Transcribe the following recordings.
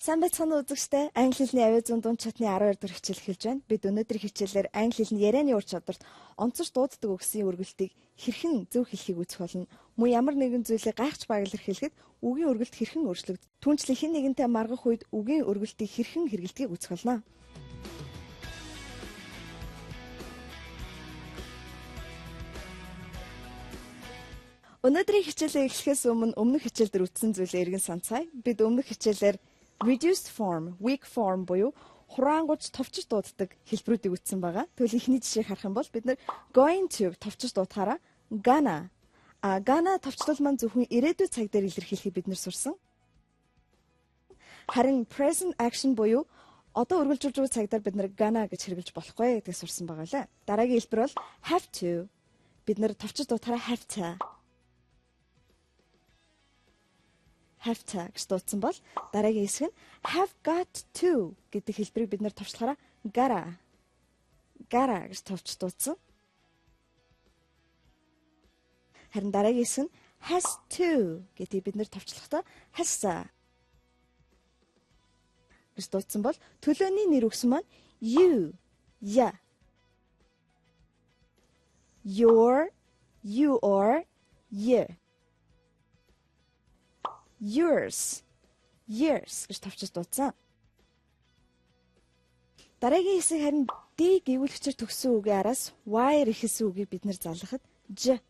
Сайн байцгаана уу үзэгчдээ. Англи хэлний авиа зүүн дунд чатны 12 дахь хичээл эхэлж байна. Бид өнөөдөр хичээлээр англи хэлний ярианы ур чадварт онцорч дууддаг үгсийн үргэлтийг хэрхэн зөв хэлхийг үзэх болно. Мөн ямар нэгэн зүйлийг гайхаж баглах хэлэхэд үгийн үргэлт хэрхэн өөрчлөгдөж, түүнчлэн хэн нэгэнтэй маргах үед үгийн үргэлтийг хэрхэн хэрэглэдгийг үзэх болно. Өнөөдрийн хичээлээ эхлэхээс өмнөх хичээлдэр үтсэн зүйлээ эргэн санацгаая. Бид өмнөх хичээлээр reduced form, weak form буюу хураангуйч товчж дууддаг хэлбэрүүдийг үтсэн байгаа. Тэгвэл эхний жишээг харах юм бол бид нэр going to товчж дуудахаараа gonna. Gonna товчлол маань зөвхөн ирээдүйн цаг дээр илэрхийлэхийг бид нэр сурсан. Харин present action буюу одоо үргэлжлүүлж байгаа цагтаар бид нэр gonna гэж хэрэглэж болохгүй гэдгийг сурсан байгаа лээ. Дараагийн хэлбэр бол have to. Бид нэр товчж дуудахаараа have to. Have to гэж дуудсан бол дараагийн хэсэг нь have got to гэдэг хэлбэрийг бид нэр товчлохаараа gotta гэж товч дуудсан. Харин дараагийн хэсэг нь has to гэдгийг бид нэр товчлохдоо has гэж дуудсан бол төлөөний нэр үгс маань you, ya, your, you or you. Yours, years гэж товчж дуудсан. Дараагийн хэсэг харин D гэвүүлэгчээр төгссөн үгийн араас Y ихэсэн үгийг бид нэр залгахад J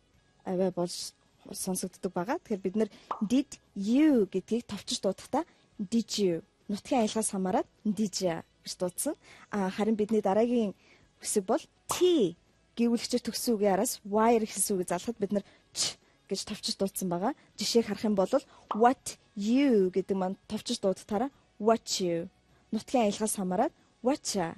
аваа болж сонсогддог байгаа. Тэгэхээр бид нэр did you гэдгийг товчж дуудахдаа did you нутгийн аялгаас хамаарат did you гэж дуудсан. Харин бидний дараагийн хэсэг бол T гэвүүлэгчээр төгссөн үгийн араас Y ихэсэн үгийг залгахад бид нэр Ch гэж товчж дуудсан байгаа. Жишээг харах юм бол what you гэдэг маань товчж дуудахаараа what you нутгийн аялгаас хамаарат watcha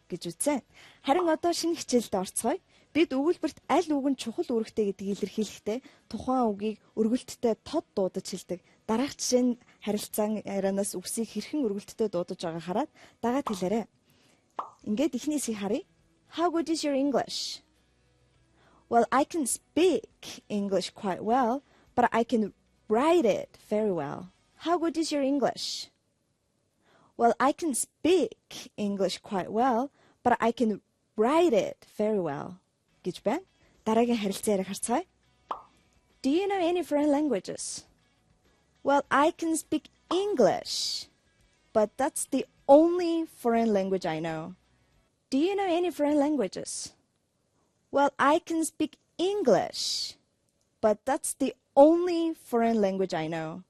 гэж үзсэн. Харин одоо шинэ хичээлд орцгоё. Бид өгүүлбэрт аль үг нь чухал үүрэгтэй гэдгийг илэрхийлэхдээ тухайн үгийг өргөлттэй тод дуудаж хэлдэг. Дараах жишээ нь харилцаан ярианаас үгсийг хэрхэн өргөлттэй дуудаж байгааг хараад дагаад хэлээрэй. Ингээд эхний хэсгийг харъя. How good is your English? Well, I can speak English quite well, but I can write it very well. How good is your English? Well, I can speak English quite well, but I can write it very well. Гэж байна. Дараагийн харилцаа яриаг харцгаая. Do you know any foreign languages? Well, I can speak English, but that's the only foreign language I know. Do you know any foreign languages? Well, I can speak English, but that's the only foreign language I know.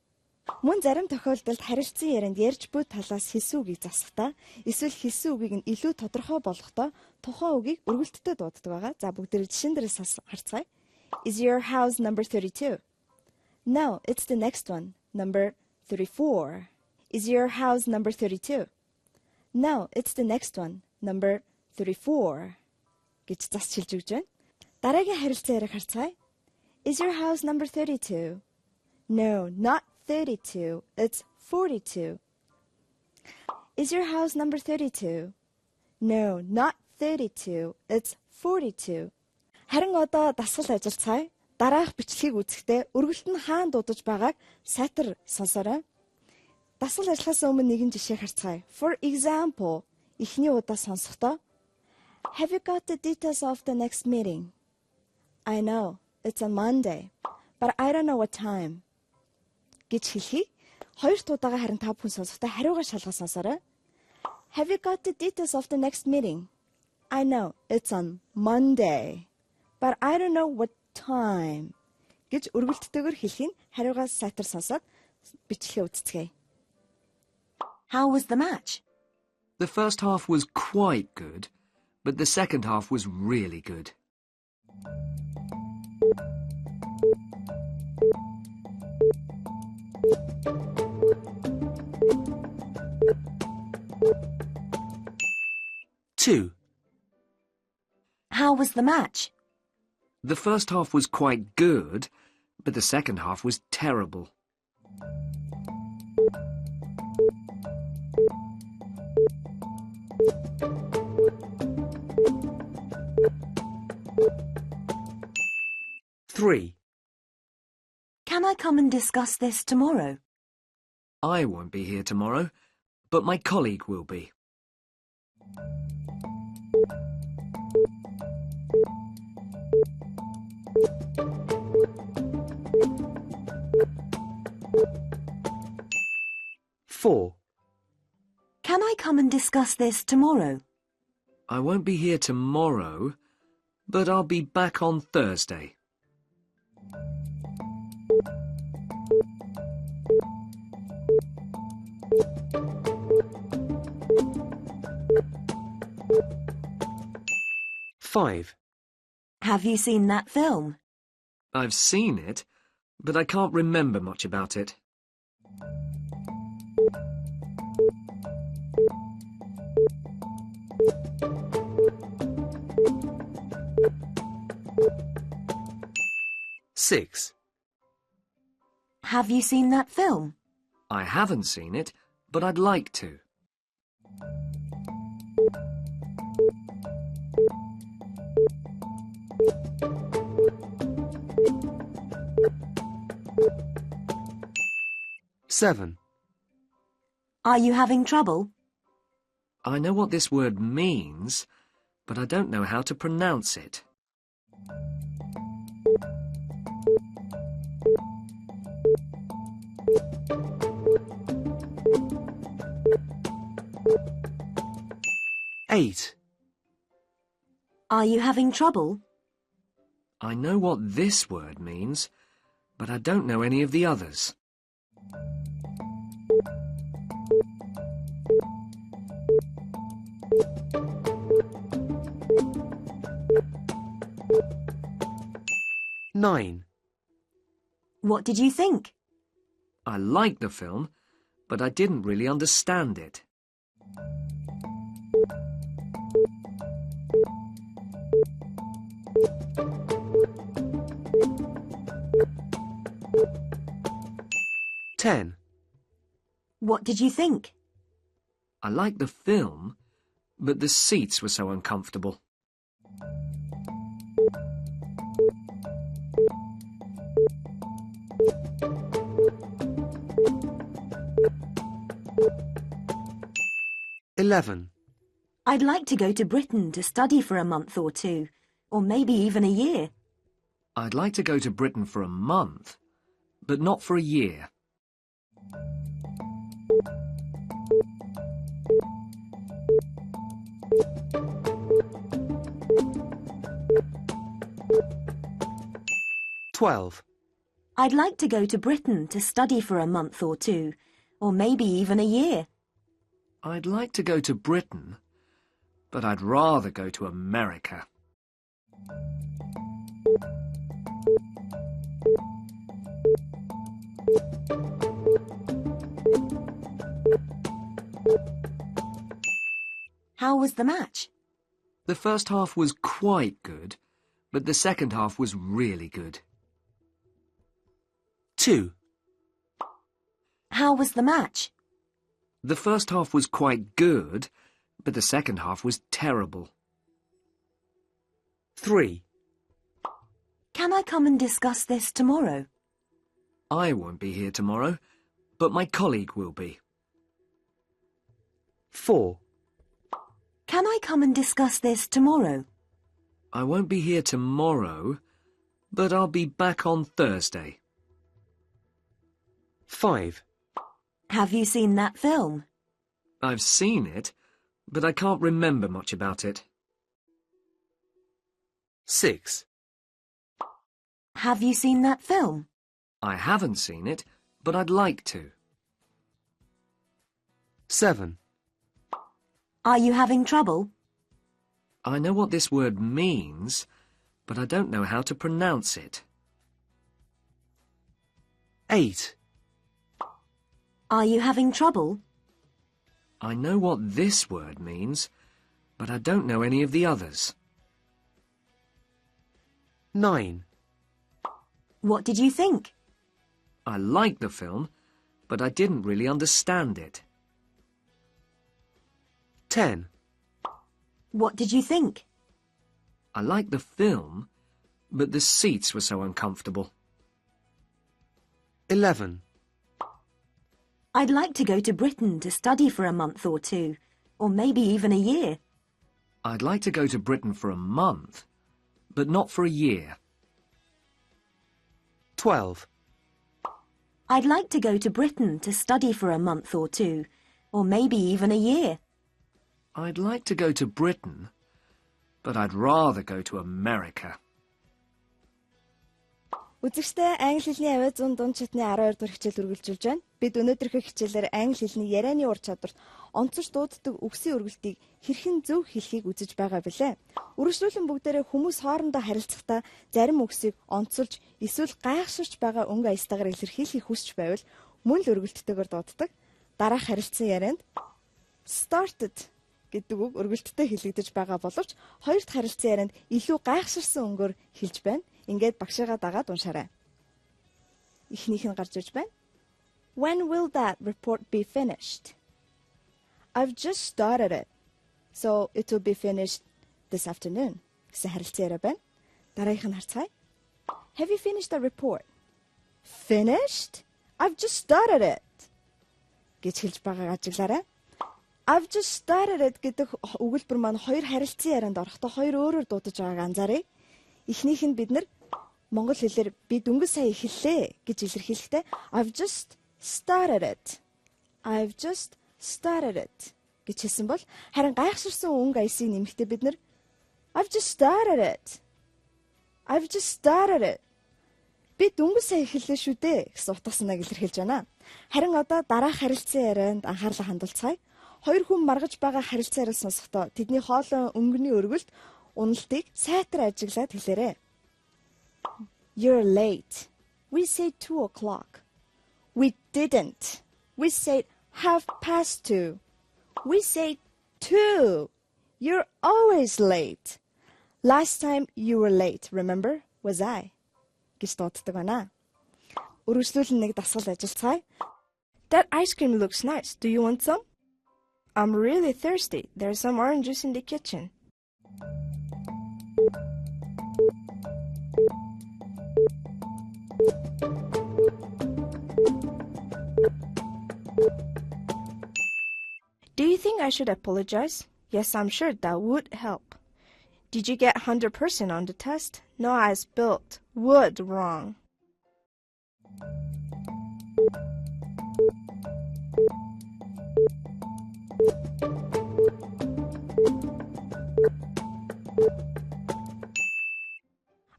Мөн зарим тохиолдолд харилцан ярианд ярьж буй талаас хэлсэн үгийг засахдаа эсвэл хэлсэн үгийг нь илүү тодорхой болгохдоо тухайн үгийг өргөлттэй дууддаг байгаа. За бүгдээ жишээн дээрээс харцгаая. Is your house number 32? No, it's the next one, number 34. Is your house number 32? No, it's the next one, number 34. гэж засч хэлж өгч байна. Дараагийн харилцаа яриаг харцгаая. Is your house number 32? No, not 32. It's 42. Is your house number 32? No, not 32. It's 42. Харин одоо дасгал ажиллацгаая. Дараах бичлэгийг үзэхдээ өргөлт нь хаана дуудаж байгааг сайтар сонсоорой. Дасгал ажиллахаас өмнө нэгэн жишээ харцгаая. For example, эхний удаа сонсохдоо Have you got the details of the next meeting? I know, it's on Monday, but I don't know what time. гэж хэлхийг хоёр удаагаа харин та бүхэн сонсохдоо хариугаа шалгаж сонсоорой. Have you got the details of the next meeting? I know, it's on Monday, but I don't know what time. гэж өргөлттэйгээр хэлхийг хариугаа сайтар сонсоод бичлэгээ үзцгээе. How was the match? The first half was quite good. But the second half was really good. Two. How was the match? The first half was quite good, but the second half was terrible. Three. Can I come and discuss this tomorrow? I won't be here tomorrow, but my colleague will be. Four. Can I come and discuss this tomorrow? I won't be here tomorrow, but I'll be back on Thursday. Five. Have you seen that film? I've seen it, but I can't remember much about it. Six. Have you seen that film? I haven't seen it, but I'd like to. Seven. Are you having trouble? I know what this word means, but I don't know how to pronounce it. Eight. Are you having trouble? I know what this word means, but I don't know any of the others. Nine. What did you think? I liked the film, but I didn't really understand it. Ten. What did you think? I liked the film, but the seats were so uncomfortable. Eleven. I'd like to go to Britain to study for a month or two, or maybe even a year. I'd like to go to Britain for a month, but not for a year. Twelve. I'd like to go to Britain to study for a month or two, or maybe even a year. I'd like to go to Britain, but I'd rather go to America. How was the match? The first half was quite good, but the second half was really good. Two. How was the match? The first half was quite good, but the second half was terrible. Three. Can I come and discuss this tomorrow? I won't be here tomorrow, but my colleague will be. Four. Can I come and discuss this tomorrow? I won't be here tomorrow, but I'll be back on Thursday. Five. Have you seen that film? I've seen it, but I can't remember much about it. Six. Have you seen that film? I haven't seen it, but I'd like to. Seven. Are you having trouble? I know what this word means, but I don't know how to pronounce it. Eight. Are you having trouble? I know what this word means, but I don't know any of the others. Nine. What did you think? I liked the film, but I didn't really understand it. 10. What did you think? I liked the film, but the seats were so uncomfortable. 11. I'd like to go to Britain to study for a month or two, or maybe even a year. I'd like to go to Britain for a month, but not for a year. 12. I'd like to go to Britain to study for a month or two, or maybe even a year. I'd like to go to Britain, but I'd rather go to America. Үзэгчдээ англи хэлний авиа зүүн дунд чатны 12 дугаар хичээл үргэлжлүүлж байна. Бид өнөөдрийнхөө хичээлээр англи хэлний ярианы ур чадварт онцорч дууддаг үгсийн өргөлтийг хэрхэн зөв хэлхийг үзэж байгаа билээ. Үргэлжлүүлэн бүгдээрээ хүмүүс хоорондоо харилцахдаа зарим үгсийг онцолж эсвэл гайхширч байгаа өнгө аястаагаар илэрхийлэхийг хүсч байвал мөн л өргөлттэйгээр дууддаг. Дараах харилцан ярианд started гэдэг үг өргөлттэй хэлэгдэж байгаа боловч хоёр дахь харилцан ярианд илүү гайхширсан өнгөөр хэлж байна. Ингээд багшаагаа дагаад уншаарай. Эхнийх нь гарч ирж байна. When will that report be finished? I've just started it. So it will be finished this afternoon. Гэсэн харилцан яриа байна. Дараагийнх нь харцгаая. Have you finished the report? Finished? I've just started it. гэж хэлж байгааг ажиглаарай. I've just started it гэдэг өгүүлбэр маань хоёр харилцан ярианд орохдоо хоёр өөрөөр дуудаж байгааг анзааръя. Эхнийх нь бид нар монгол хэлээр би дөнгөж сая эхэллээ гэж илэрхийлэхдээ I've just started it. I've just started it гэж хэлсэн бол харин гайхширсан өнгө аясыг нэмэхдээ бид нар I've just started it. I've just started it. Би дөнгөж сая эхэллээ шүү дээ гэсэн утга санааг илэрхийлж байна. Харин одоо дараах харилцан ярианд анхаарлаа хандуулцгаая. Хоёр хүн маргаж байгаа харилцан яриа сонсохдоо тэдний хоолой өнгөний өргөлт уналтыг сайтар ажиглаад хэлээрэй. You're late. We said 2 o'clock. We didn't. We said 2:30. We said 2. You're always late. Last time you were late, remember? Was I? гэж дууддаг байна. Үргэлжлүүлэн нэг дасгал ажиллацгаая. That ice cream looks nice. Do you want some? I'm really thirsty. There's some orange juice in the kitchen. Do you think I should apologize? Yes, I'm sure that would help. Did you get 100% on the test? No, I spelled would wrong.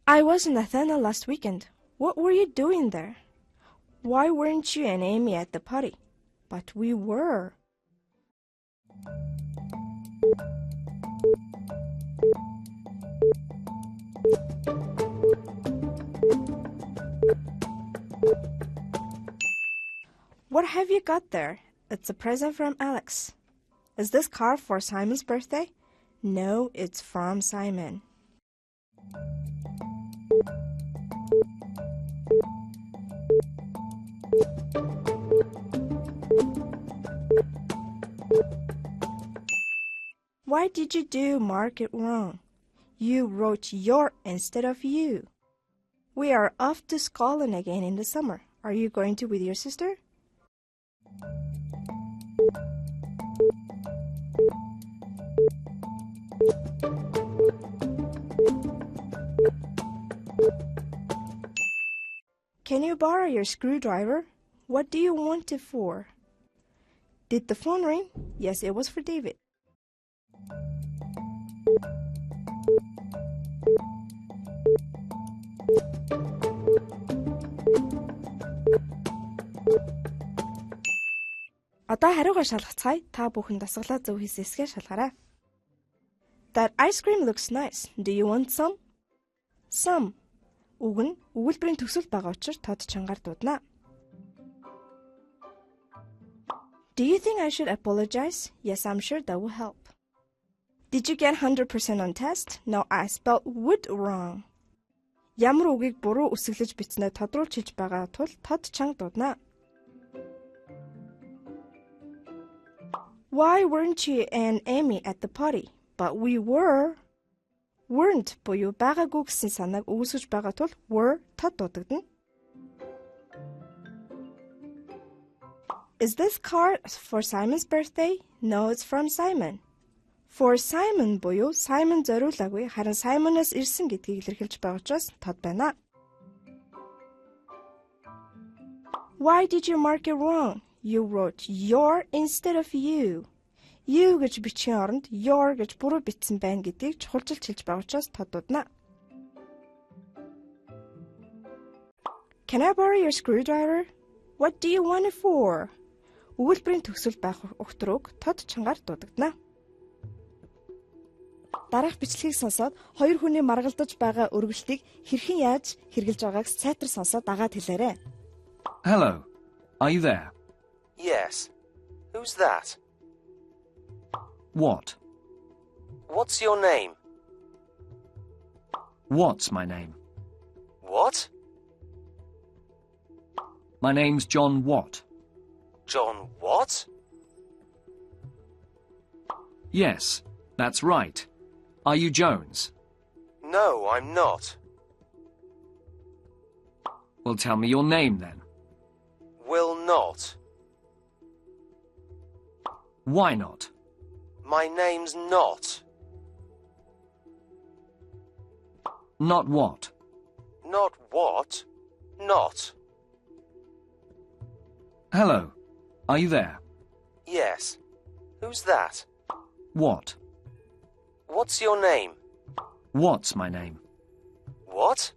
I was in Athena last weekend. What were you doing there? Why weren't you and Amy at the party? But we were. What have you got there? It's a present from Alex. Is this card for Simon's birthday? No, it's from Simon. Why did you do mark it wrong? You wrote your instead of you. We are off to Scotland again in the summer. Are you going to with your sister? Can you borrow your screwdriver? What do you want it for? Did the phone ring? Yes, it was for David. Одоо хариугаа шалгацгаая. Та бүхэн дасгалаа зөв хийсэсгээ шалгаарай. That ice cream looks nice. Do you want some? Some. Үг нь өгүүлбэрийн төгсөл байгаа учраас тод чангаар дуудана. Do you think I should apologize? Yes, I'm sure that will help. Did you get 100% on test? No, I spelled would wrong. Ямар үгийг буруу үсгэлэж бичснээ тодруулж хэлж байгаа тул тод чанга дуудана. Why weren't you and Amy at the party? But we were. Weren't буюу байгаагүй гэсэн санааг үүсгэж байгаа тул were тод дуудагдана. Is this card for Simon's birthday? No, it's from Simon. For Simon буюу Simon зориулаагүй харин Simon-аас ирсэн гэдгийг илэрхийлж байгаа учраас тод байна. Why did you mark it wrong? You wrote your instead of you. You гэж бичгийн оронд your гэж буруу бичсэн байна гэдгийг чухалчилж хэлж байгаа учраас тод дуудана. Can I borrow your screwdriver? What do you want it for? Өгүүлбэрийн төгсөл байх өгтрөөг тод чангаар дуудагдана. Дараах бичлэгийг сонсоод хоёр хүний маргалдаж байгаа өргөлтийг хэрхэн яаж хэрэгжилж байгааг сайтар сонсоод дагаад хэлээрэй. Hello. Are you there? Yes. Who's that? What? What's your name? What's my name? What? My name's John Watt. John what? Yes, that's right. Are you Jones? No, I'm not. Well, tell me your name then. Will not. Why not? My name's not. Not what? Not what? Not. Hello. Are you there? Yes. Who's that? What? What's your name? What's my name? What?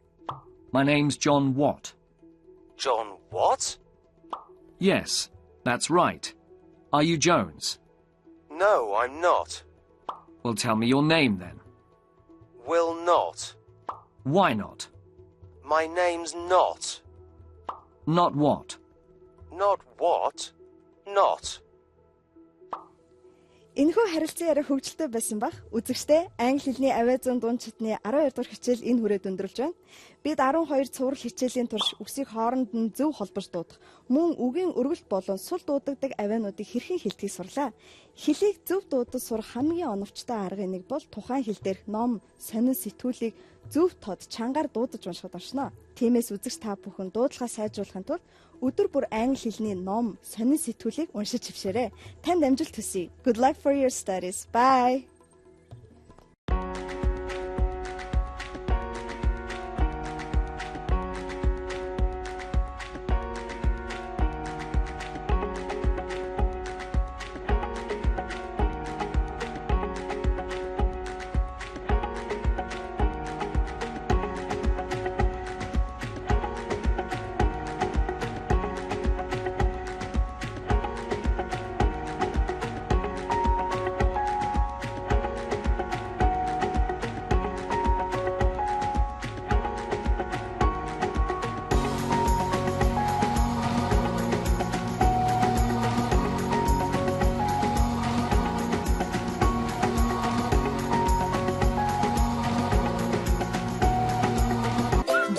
My name's John Watt. John what? Yes, that's right. Are you Jones? No, I'm not. Well, tell me your name then. Will not. Why not? My name's not. Not what? Not what? Not. Энэхүү харилцан яриа хөгжилтэй байсан бах. Үзэгчдээ англи хэлний авиазон дунд чатны 12 дугаар хичээл энэ хүрээд өндөрлж байна. Бид 12 цуврал хичээлийн турш үгсийг хооронд нь зөв холбож дуудах, мөн үгийн өргөлт болон сул дуудагддаг авиануудыг хэрхэн хэлтгийг сурлаа. Хэлийг зөв дуудаж сурах хамгийн оновчтой аргын нэг бол тухайн хэл дээрх ном, сонин сэтгүүлийг зөв тод чангаар дуудаж уншихад оршно. Тиймээс үзэгч та бүхэн дуудлагаа сайжруулахын тулд өдөр бүр англи хэлний ном, сонин сэтгүүлийг уншиж хөвшөөрэй. Танд амжилт хүсье. Good luck for your studies. Bye.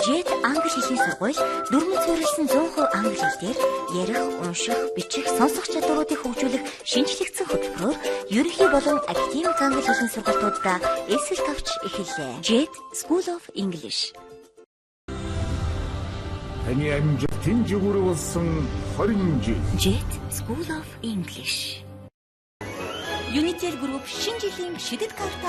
Jet англи хэлний сургууль дөрмөд суурилсан 100% англи хэлээр ярих, унших, бичих, сонсох чадваруудыг хөгжүүлэх шинжлэгдсэн хөтөлбөрөөр ерөнхий болон академик англи хэлний сургалтуудаа эсэлт авч эхэллээ. Jet School of English. Таны амжилтын жигүүр болсон 20 жил. Jet School of English. Unitel Group шинэ жилийн шидэт карта